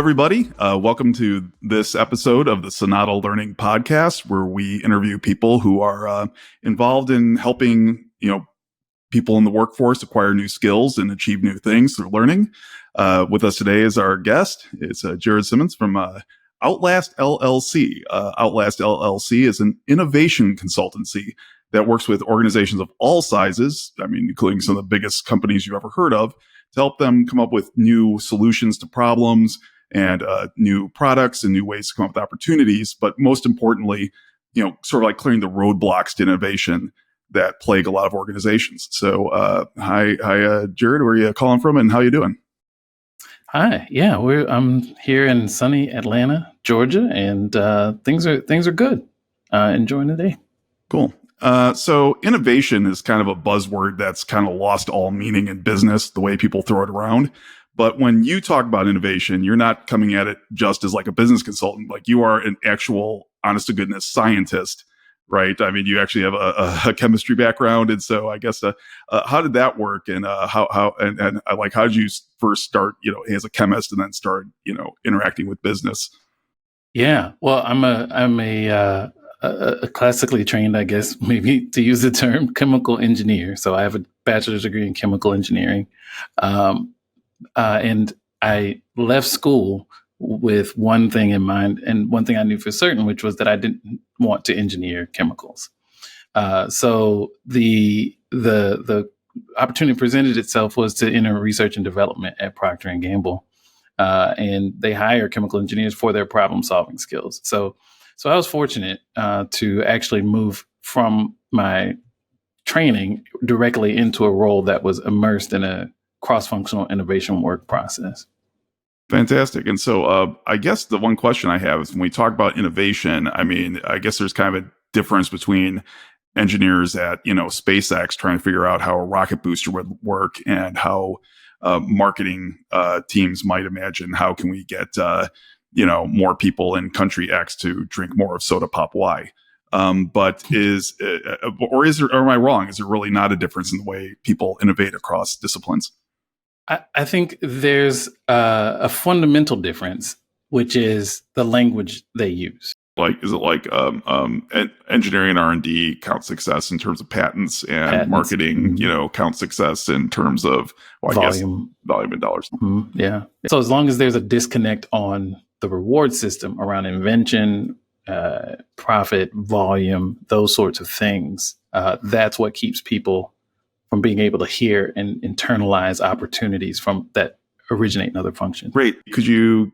everybody. Welcome to this episode of the Sonata Learning Podcast, where we interview people who are involved in helping, people in the workforce acquire new skills and achieve new things through learning. With us today is our guest. It's Jared Simmons from Outlast LLC. Outlast LLC is an innovation consultancy that works with organizations of all sizes, including some of the biggest companies you've ever heard of, to help them come up with new solutions to problems and new products and new ways to come up with opportunities. But most importantly, sort of like clearing the roadblocks to innovation that plague a lot of organizations. So, hi, Jared. Where are you calling from, and how you doing? Hi. Yeah, I'm here in sunny Atlanta, Georgia, and things are good. Enjoying the day. Cool. So innovation is kind of a buzzword that's kind of lost all meaning in business, the way people throw it around. But when you talk about innovation, you're not coming at it just as like a business consultant. Like, you are an actual, honest to goodness scientist, right? You actually have a chemistry background. And so I guess, how did that work? And how did you first start, as a chemist, and then start, interacting with business? Yeah. Well, I'm a classically trained, I guess, maybe to use the term, chemical engineer. So I have a bachelor's degree in chemical engineering. And I left school with one thing in mind, and one thing I knew for certain, which was that I didn't want to engineer chemicals. So the opportunity presented itself was to enter research and development at Procter & Gamble. And they hire chemical engineers for their problem solving skills. So I was fortunate to actually move from my training directly into a role that was immersed in a cross-functional innovation work process. Fantastic. And so I guess the one question I have is, when we talk about innovation, I guess there's kind of a difference between engineers at, SpaceX trying to figure out how a rocket booster would work, and how marketing teams might imagine, how can we get more people in country X to drink more of soda pop Y. But am I wrong? Is there really not a difference in the way people innovate across disciplines? I think there's a fundamental difference, which is the language they use. Is it engineering R&D count success in terms of patents, and marketing, count success in terms of volume in dollars? Mm-hmm. Yeah. So as long as there's a disconnect on the reward system around invention, profit, volume, those sorts of things, that's what keeps people from being able to hear and internalize opportunities from that originate in other functions. Great. Could you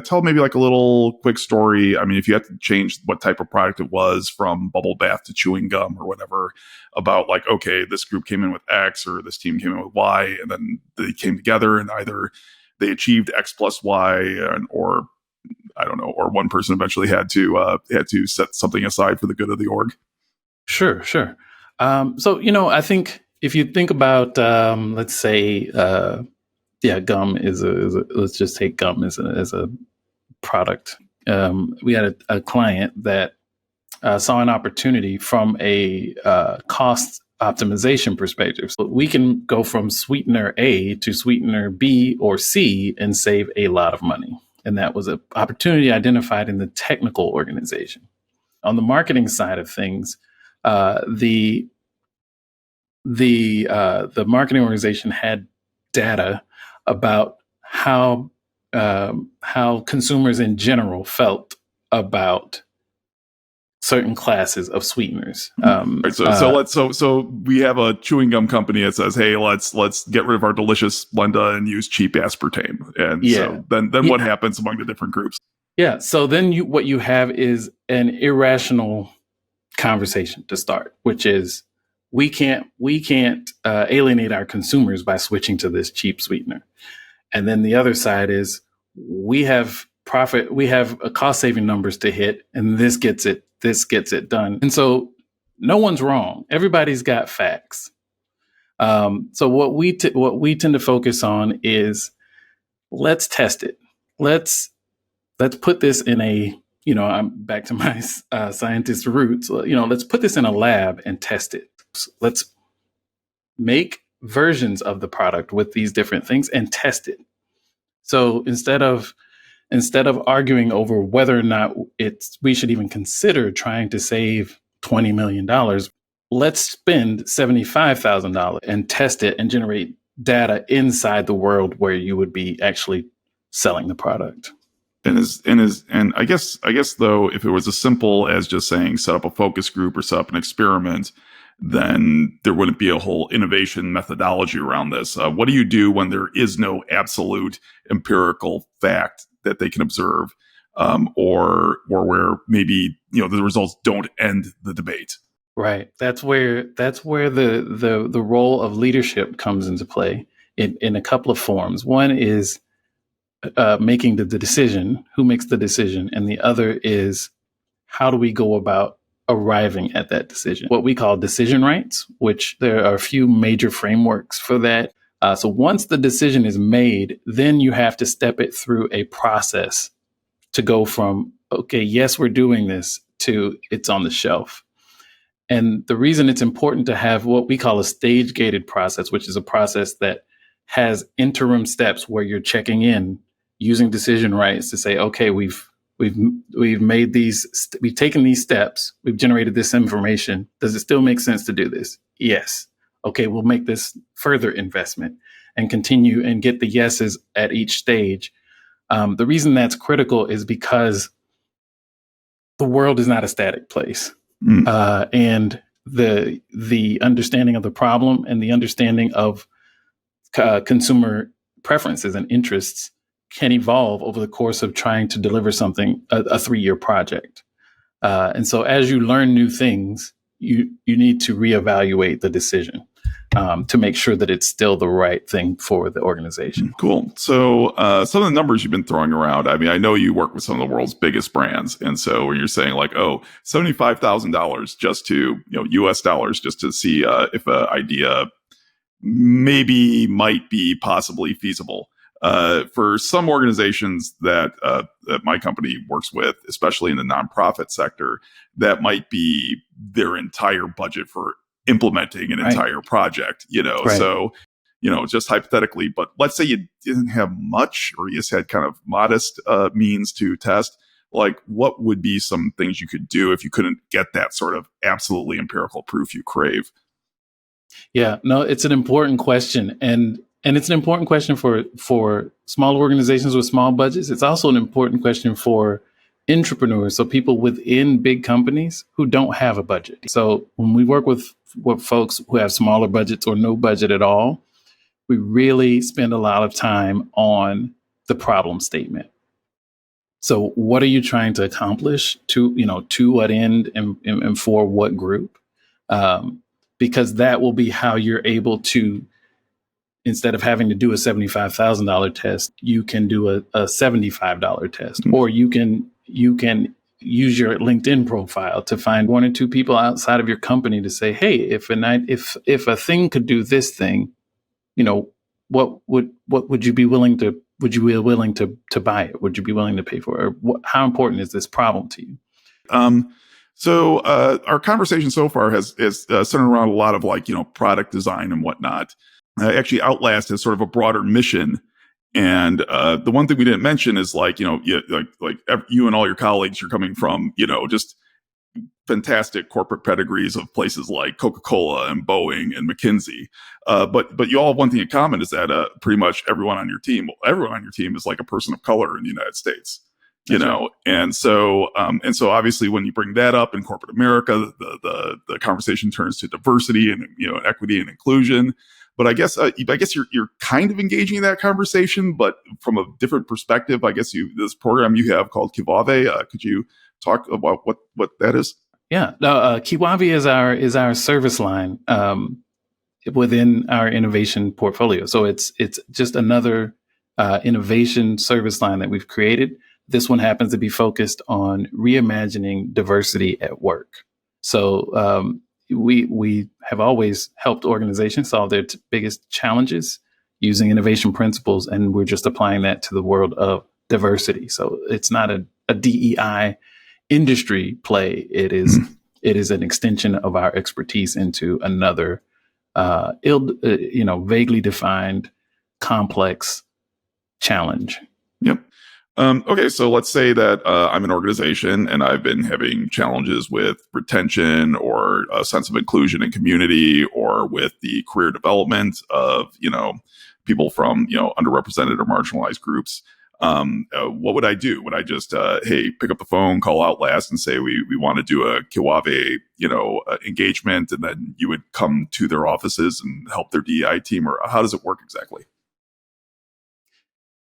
tell maybe like a little quick story? If you had to change what type of product it was, from bubble bath to chewing gum or whatever, about like, okay, this group came in with X, or this team came in with Y, and then they came together and either they achieved X plus Y, or I don't know, or one person eventually had to set something aside for the good of the org. Sure. So, I think if you think about, let's say, gum is let's just take gum as a product. We had a client that saw an opportunity from a cost optimization perspective. So we can go from sweetener A to sweetener B or C and save a lot of money. And that was an opportunity identified in the technical organization. On the marketing side of things, the marketing organization had data about how consumers in general felt about certain classes of sweeteners. So we have a chewing gum company that says, "Hey, let's get rid of our delicious Splenda and use cheap aspartame." And so then what happens among the different groups? Yeah. So then what you have is an irrational conversation to start, which is, we can't alienate our consumers by switching to this cheap sweetener. And then the other side is, we have cost saving numbers to hit, and this gets it done. And so no one's wrong. Everybody's got facts. So what we tend to focus on is, let's test it. Let's put this in a, I'm back to my scientist roots. Let's put this in a lab and test it. Let's make versions of the product with these different things and test it. So instead of instead of arguing over whether or not we should even consider trying to save $20 million, let's spend $75,000 and test it and generate data inside the world where you would be actually selling the product. And I guess though, if it was as simple as just saying set up a focus group or set up an experiment, then there wouldn't be a whole innovation methodology around this. What do you do when there is no absolute empirical fact that they can observe, or where maybe the results don't end the debate? Right. That's where the role of leadership comes into play in a couple of forms. One is making the decision, who makes the decision, and the other is how do we go about arriving at that decision? What we call decision rights, which there are a few major frameworks for that. So once the decision is made, then you have to step it through a process to go from, okay, yes, we're doing this, to it's on the shelf. And the reason it's important to have what we call a stage gated process, which is a process that has interim steps where you're checking in using decision rights to say, okay, we've made these, we've taken these steps, we've generated this information. Does it still make sense to do this? Yes. Okay, we'll make this further investment and continue and get the yeses at each stage. The reason that's critical is because the world is not a static place. And the understanding of the problem and the understanding of consumer preferences and interests can evolve over the course of trying to deliver something, a 3-year project. And so as you learn new things, you need to reevaluate the decision to make sure that it's still the right thing for the organization. Cool. So some of the numbers you've been throwing around, I mean, I know you work with some of the world's biggest brands. And so when you're saying like, oh, $75,000 just to, US dollars, just to see if an idea maybe might be possibly feasible. For some organizations that my company works with, especially in the nonprofit sector, that might be their entire budget for implementing an entire project, Right. So, just hypothetically, but let's say you didn't have much, or you just had kind of modest means to test. Like, what would be some things you could do if you couldn't get that sort of absolutely empirical proof you crave? Yeah, no, it's an important question. And it's an important question for small organizations with small budgets. It's also an important question for entrepreneurs, so people within big companies who don't have a budget. So when we work with folks who have smaller budgets or no budget at all, we really spend a lot of time on the problem statement. So what are you trying to accomplish to what end and for what group? Because that will be how you're able to, instead of having to do a $75,000 test, you can do a $75 test, or you can use your LinkedIn profile to find 1 or 2 people outside of your company to say, hey, if a thing could do this thing, what would you be willing to buy it? Would you be willing to pay for it? Or how important is this problem to you? So our conversation so far has centered around a lot of product design and whatnot. Actually, Outlast has sort of a broader mission. And the one thing we didn't mention is like you and all your colleagues, you're coming from, just fantastic corporate pedigrees of places like Coca-Cola and Boeing and McKinsey. But you all have one thing in common, is that pretty much everyone on your team is like a person of color in the United States. Right. And so obviously when you bring that up in corporate America, the conversation turns to diversity and, equity and inclusion. But I guess you're kind of engaging in that conversation, but from a different perspective. I guess this program you have called Kiwavi, could you talk about what that is? Yeah, no, Kiwavi is our service line within our innovation portfolio. So it's just another innovation service line that we've created. This one happens to be focused on reimagining diversity at work. So we have always helped organizations solve their biggest challenges using innovation principles, and we're just applying that to the world of diversity. So it's not a DEI industry play. It is an extension of our expertise into another vaguely defined, complex challenge. Yep. Okay, so let's say that I'm an organization and I've been having challenges with retention or a sense of inclusion and community, or with the career development of people from underrepresented or marginalized groups. What would I do? Would I just hey, pick up the phone, call Outlast, and say we want to do a Kiwavi engagement, and then you would come to their offices and help their DEI team, or how does it work exactly?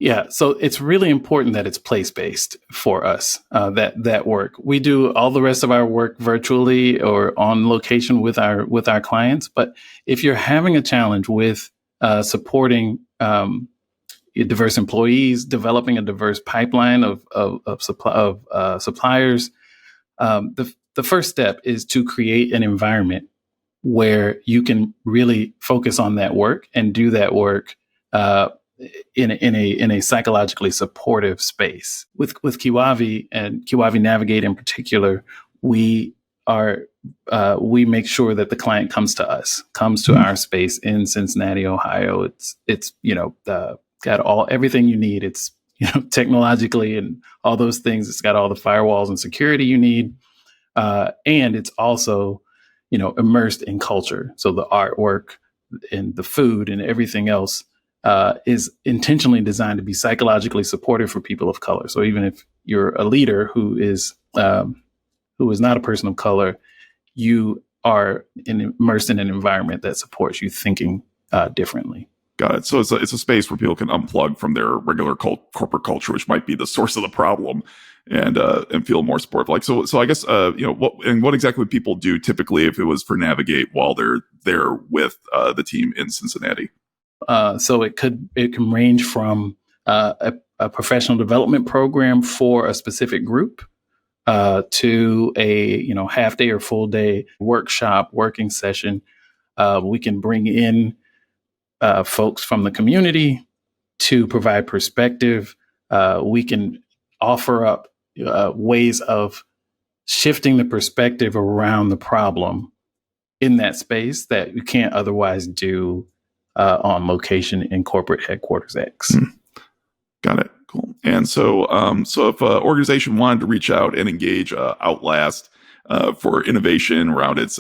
Yeah, so it's really important that it's place-based for us, that work. We do all the rest of our work virtually or on location with our clients. But if you're having a challenge with supporting diverse employees, developing a diverse pipeline of suppliers, the first step is to create an environment where you can really focus on that work and do that work in a psychologically supportive space. With Kiwavi and Kiwavi Navigate in particular, we make sure that the client comes to us, comes to our space in Cincinnati, Ohio. It's got everything you need. It's technologically and all those things. It's got all the firewalls and security you need, and it's also immersed in culture. So the artwork and the food and everything else is intentionally designed to be psychologically supportive for people of color. So even if you're a leader who is not a person of color, you are immersed in an environment that supports you thinking differently. Got it. So it's a space where people can unplug from their regular corporate culture, which might be the source of the problem, and feel more supportive. Like so I guess what exactly would people do typically if it was for Navigate while they're there with the team in Cincinnati? So it can range from a professional development program for a specific group to a half day or full day workshop working session. We can bring in folks from the community to provide perspective. We can offer up ways of shifting the perspective around the problem in that space that you can't otherwise do on location in corporate headquarters X. Got it. Cool. And so if an organization wanted to reach out and engage Outlast for innovation around its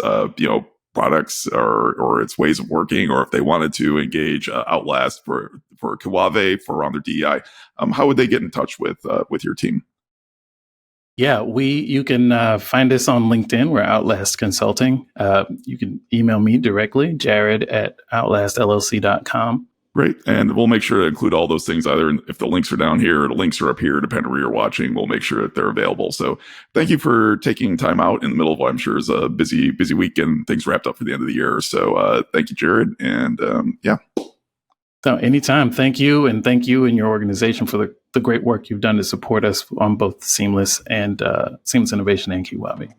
products or its ways of working, or if they wanted to engage Outlast for Kiwavi for around their DEI, how would they get in touch with your team? Yeah, you can find us on LinkedIn. We're Outlast Consulting. You can email me directly, jared@outlastllc.com. Great. And we'll make sure to include all those things, either if the links are down here or the links are up here, depending on where you're watching. We'll make sure that they're available. So thank you for taking time out in the middle of what I'm sure is a busy week and things wrapped up for the end of the year. So thank you, Jared. And yeah. So anytime. Thank you. And thank you and your organization for the great work you've done to support us on both Seamless Innovation and Kiwavi.